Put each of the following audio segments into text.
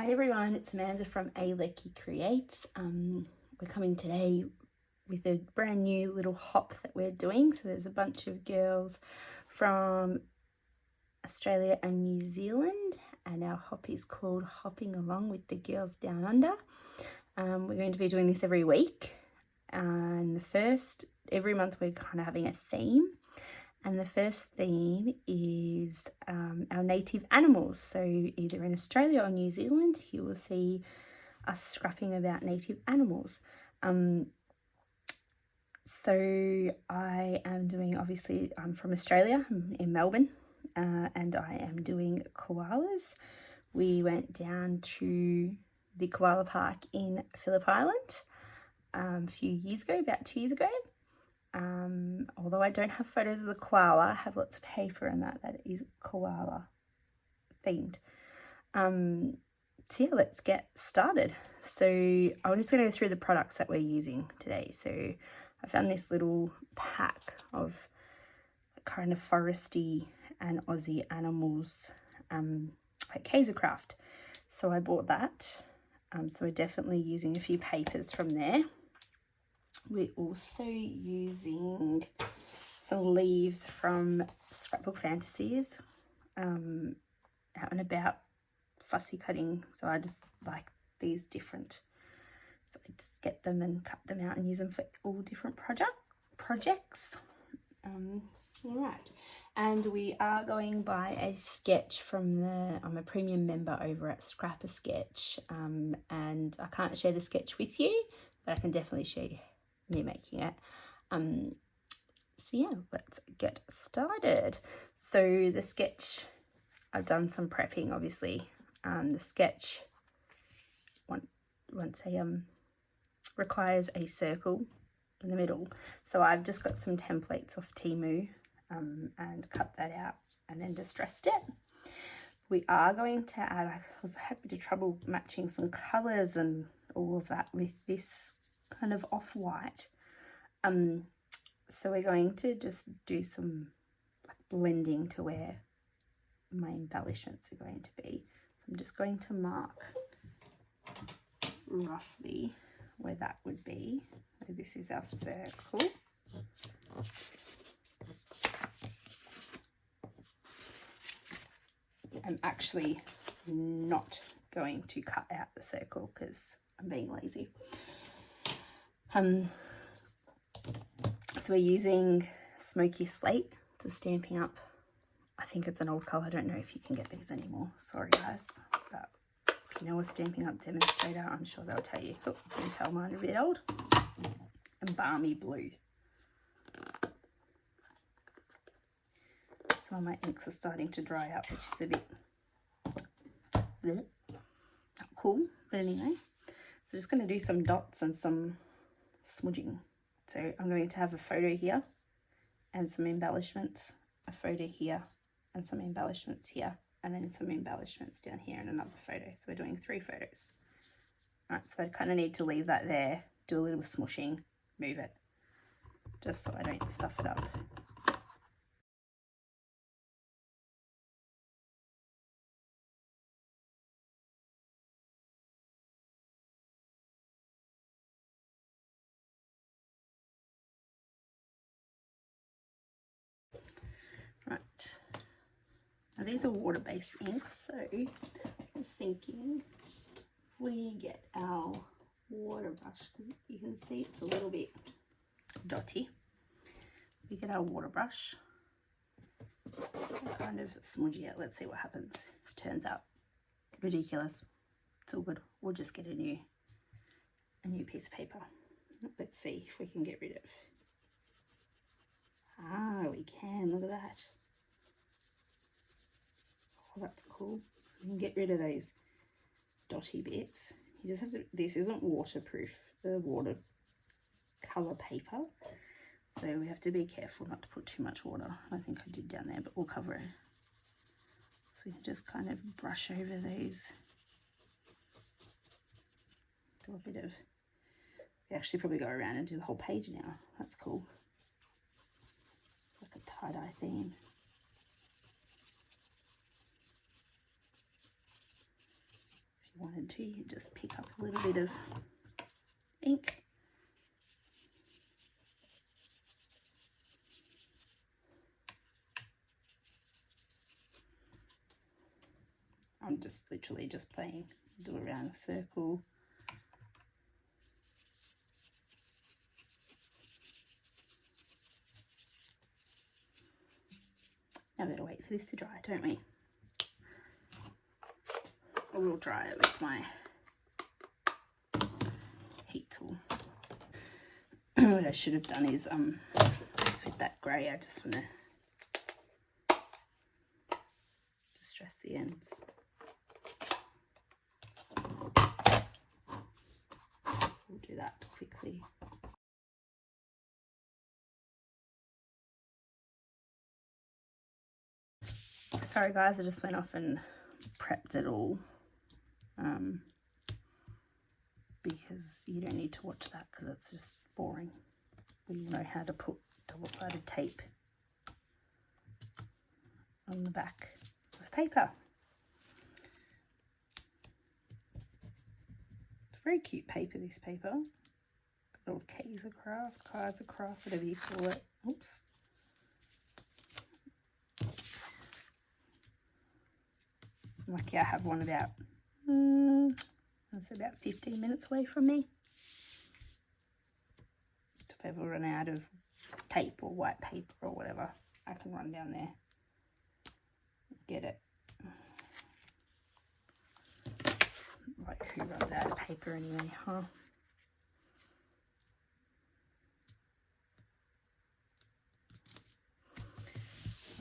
Hi everyone, it's Amanda from A Lecky Creates. We're coming today with a brand new little hop that we're doing. So there's a bunch of girls from Australia and New Zealand, and our hop is called Hopping Along with the Girls Down Under. We're going to be doing this every week, and every month we're kind of having a theme. And the first theme is our native animals. So either in Australia or New Zealand, you will see us scrapping about native animals. So I am doing, obviously, I'm from Australia, I'm in Melbourne, and I am doing koalas. We went down to the koala park in Phillip Island a few years ago, about 2 years ago. Although I don't have photos of the koala, I have lots of paper and that is koala themed. So yeah, let's get started. So I'm just going to go through the products that we're using today. So I found this little pack of kind of foresty and Aussie animals at Craft. So I bought that. So we're definitely using a few papers from there. We're also using some leaves from Scrapbook Fantasies, out and about fussy cutting. So I just like these different, so I just get them and cut them out and use them for all different projects. All right, and we are going by a sketch from I'm a premium member over at Scrap a Sketch, and I can't share the sketch with you, but I can definitely share me making it. So yeah, let's get started. So the sketch, I've done some prepping, obviously. The sketch requires a circle in the middle. So I've just got some templates off Temu and cut that out and then distressed it. We are going to add, I was having to trouble matching some colours and all of that with this kind of off-white. So we're going to just do some blending to where my embellishments are going to be. So I'm just going to mark roughly where that would be. So this is our circle. I'm actually not going to cut out the circle because I'm being lazy. So we're using Smoky Slate to Stampin' Up. I think it's an old colour. I don't know if you can get these anymore. Sorry guys. But if you know a Stampin' Up demonstrator, I'm sure they'll tell you. Oh, you can tell mine are a bit old. And Balmy Blue. Some of my inks are starting to dry up, which is a bit not cool. But anyway, so just going to do some dots and some smudging. So I'm going to have a photo here and some embellishments, a photo here and some embellishments here, and then some embellishments down here and another photo. So we're doing 3 photos. All right, so I kind of need to leave that there, do a little smushing, move it, just so I don't stuff it up. Right, now these are water-based inks, so I was thinking we get our water brush, because you can see it's a little bit dotty. We get our water brush, kind of smudgy it. Let's see what happens. If it turns out ridiculous, it's all good. We'll just get a new piece of paper. Let's see if we can get rid of. We can. Look at that. Oh, that's cool. We can get rid of those dotty bits. You just have to. This isn't waterproof, the watercolor paper, so we have to be careful not to put too much water. I think I did down there, but we'll cover it. So you just kind of brush over those. Do a bit of. We actually probably go around and do the whole page now. That's cool. Like a tie-dye theme. wanted to just pick up a little bit of ink. I'm just literally just playing, do around a circle. Now we've got to wait for this to dry, don't we? I will dry it with my heat tool. What I should have done is just with that grey, I just want to distress the ends. We'll do that quickly. Sorry guys, I just went off and prepped it all because you don't need to watch that because it's just boring. We know how to put double-sided tape on the back of paper. It's very cute paper, this paper. Little keys of craft, cards of craft, whatever you call it. Oops. Lucky I have one about, that's about 15 minutes away from me. If I ever run out of tape or white paper or whatever, I can run down there and get it. Like, who runs out of paper anyway, huh?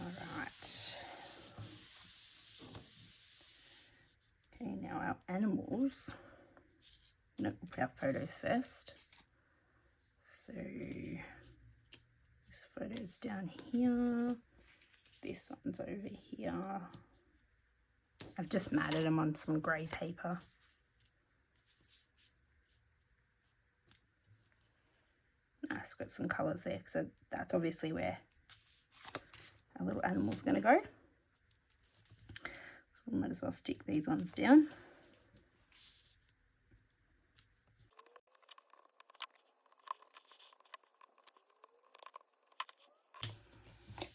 Alright. Okay, now our animals. No, we'll put our photos first. So this photo's down here. This one's over here. I've just matted them on some grey paper. Nice, got some colours there, so that's obviously where our little animal's going to go. So we might as well stick these ones down.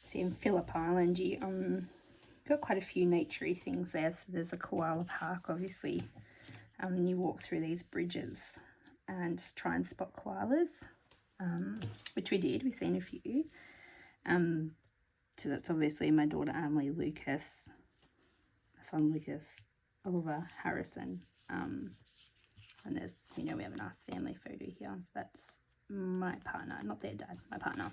See, in Phillip Island, you got quite a few naturey things there. So there's a koala park, obviously. You walk through these bridges and just try and spot koalas, which we did. We've seen a few. So that's obviously my daughter Emily, Lucas, my son Lucas, Oliver, Harrison, and there's, you know, we have a nice family photo here. So that's my partner, not their dad, my partner.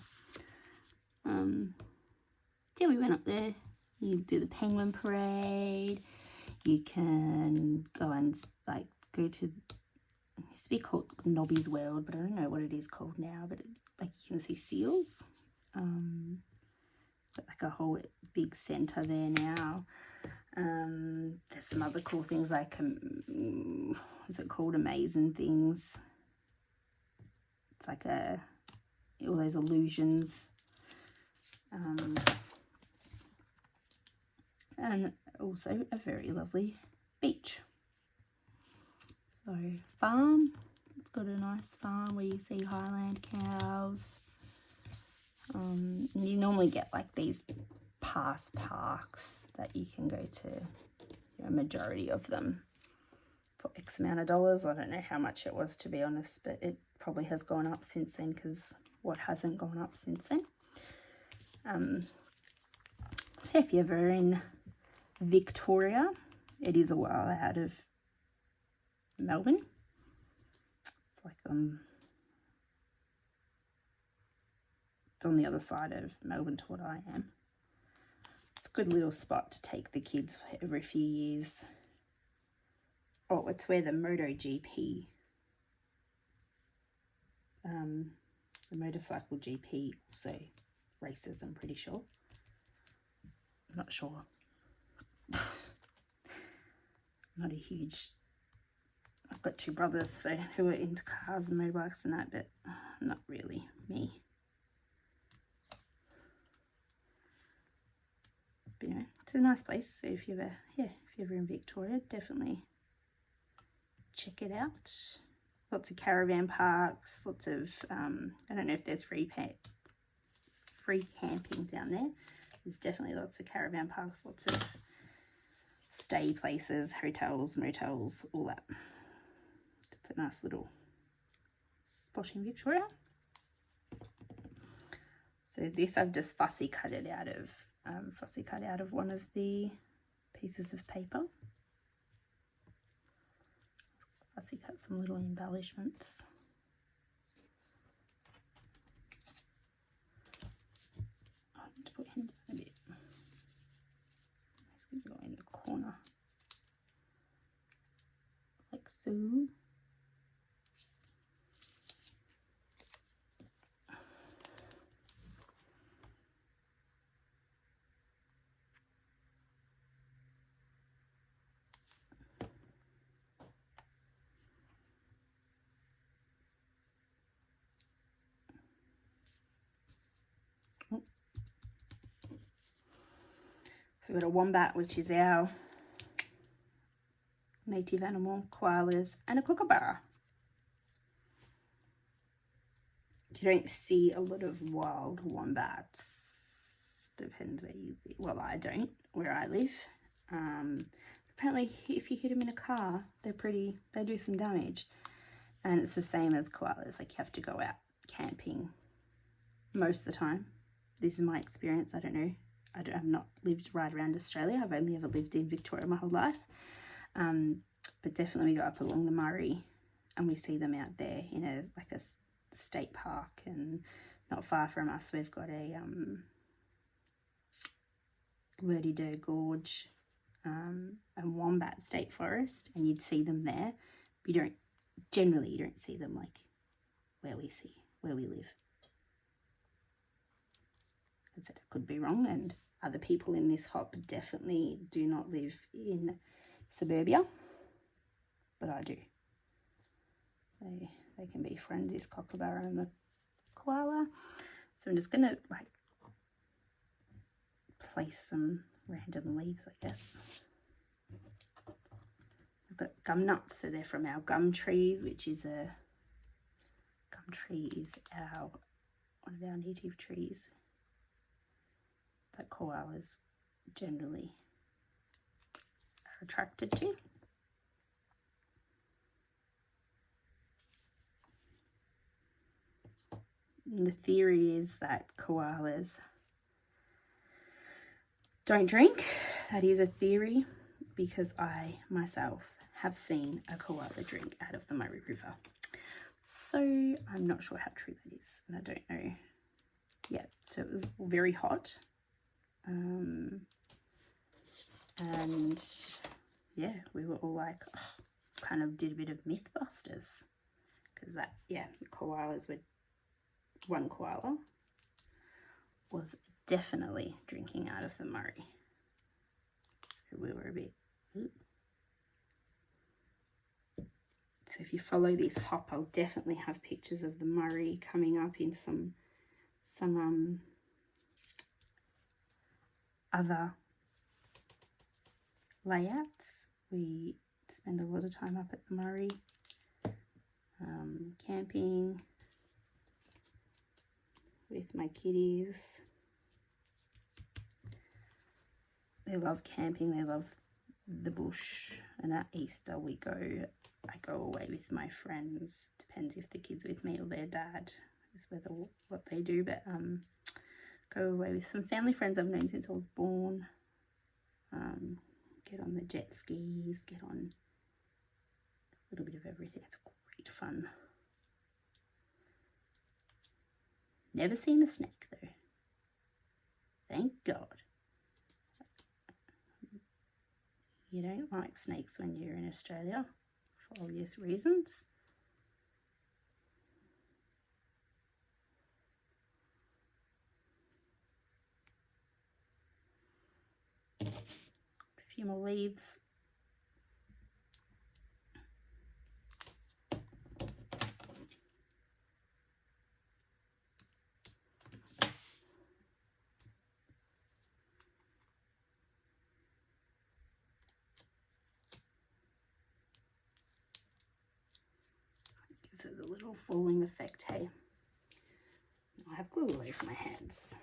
Yeah, we went up there. You do the penguin parade. You can go and like go to, it used to be called Nobby's World, but I don't know what it is called now. But like you can see seals. Got like a whole big centre there now. There's some other cool things like what's it called? Amazing things. It's like all those illusions. And also a very lovely beach. So farm, it's got a nice farm where you see Highland cows. You normally get like these past parks that you can go to, you know, majority of them for X amount of dollars. I don't know how much it was, to be honest, but it probably has gone up since then, because what hasn't gone up since then? So if you're ever in Victoria, it is a while out of Melbourne. It's like it's on the other side of Melbourne to what I am. It's a good little spot to take the kids every few years. Oh, it's where the MotoGP, the motorcycle GP also races, I'm pretty sure. I'm not sure. Not a huge, I've got two brothers so who are into cars and motorbikes and that, but not really me. But anyway, it's a nice place. So if you're ever, yeah, if you're ever in Victoria, definitely check it out. Lots of caravan parks, lots of, I don't know if there's free camping down there. There's definitely lots of caravan parks, lots of stay places, hotels, motels, all that. It's a nice little spot in Victoria. So this I've just fussy cut out of one of the pieces of paper. Fussy cut some little embellishments. I need to put him down a bit. He's going to go in the corner, like so. So we've got a wombat, which is our native animal, koalas, and a kookaburra. You don't see a lot of wild wombats. Depends where you live. Well, I don't, where I live. Apparently, if you hit them in a car, they do some damage. And it's the same as koalas. Like, you have to go out camping most of the time. This is my experience. I don't know. I've not lived right around Australia. I've only ever lived in Victoria my whole life. But definitely we go up along the Murray and we see them out there in a state park, and not far from us we've got a Lurdy Gorge and Wombat State Forest, and you'd see them there. But you don't see them like where we live. I said I could be wrong, and other people in this hop definitely do not live in suburbia, but I do. They can be friends, this kookaburra and the koala. So I'm just gonna like place some random leaves, I guess. I've got gum nuts, so they're from our gum trees, which is one of our native trees that koalas generally are attracted to. And the theory is that koalas don't drink. That is a theory, because I myself have seen a koala drink out of the Murray River. So I'm not sure how true that is, and I don't know. Yeah, so it was very hot. And yeah, we were all like, kind of did a bit of Mythbusters, because one koala was definitely drinking out of the Murray. So we were a bit, ooh. So if you follow this hop, I'll definitely have pictures of the Murray coming up in some other layouts. We spend a lot of time up at the Murray, camping with my kiddies. They love camping, they love the bush, and at Easter I go away with my friends. Depends if the kid's with me or their dad, is what they do, but go away with some family friends I've known since I was born. Get on the jet skis, get on a little bit of everything. It's great fun. Never seen a snake though. Thank God. You don't like snakes when you're in Australia, for obvious reasons. A few more leaves. gives it a little falling effect, hey. I have glue all over my hands.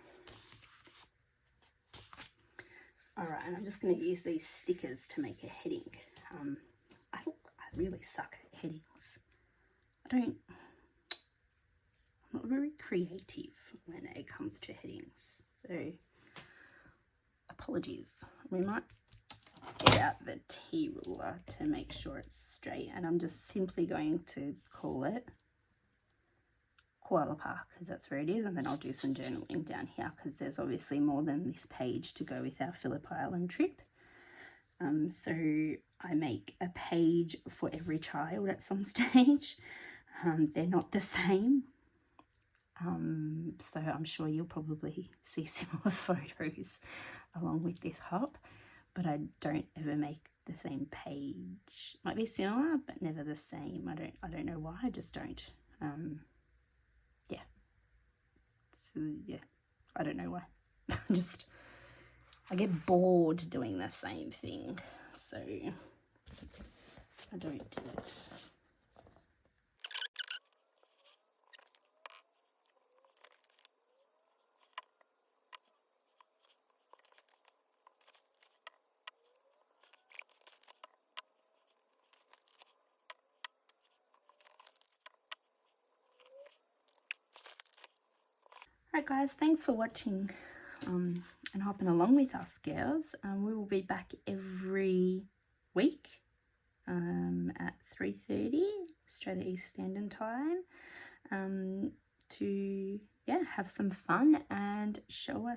Alright, and I'm just going to use these stickers to make a heading. I really suck at headings. I'm not very creative when it comes to headings, so apologies. We might get out the T-ruler to make sure it's straight, and I'm just simply going to call it Koala Park, because that's where it is, and then I'll do some journaling down here because there's obviously more than this page to go with our Phillip Island trip. So I make a page for every child at some stage. They're not the same, so I'm sure you'll probably see similar photos along with this hop, but I don't ever make the same page. Might be similar but never the same. I don't know why, I just don't. Yeah, so yeah, I don't know why. I get bored doing the same thing, so I don't do it. Alright guys, thanks for watching and hopping along with us, girls. We will be back every week at 3:30 Australia East Standard Time to have some fun and show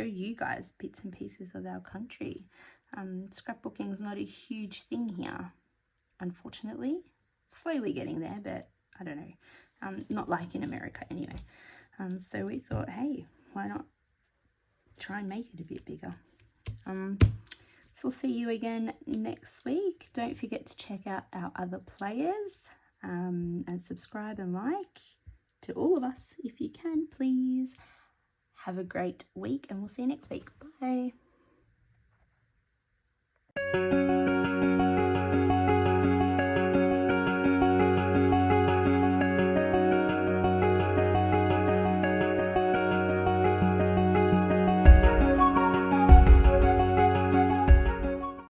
you guys bits and pieces of our country. Scrapbooking is not a huge thing here, unfortunately. Slowly getting there, but I don't know. Not like in America anyway. So we thought, hey, why not try and make it a bit bigger? So we'll see you again next week. Don't forget to check out our other players and subscribe and like to all of us if you can, please. Have a great week and we'll see you next week. Bye.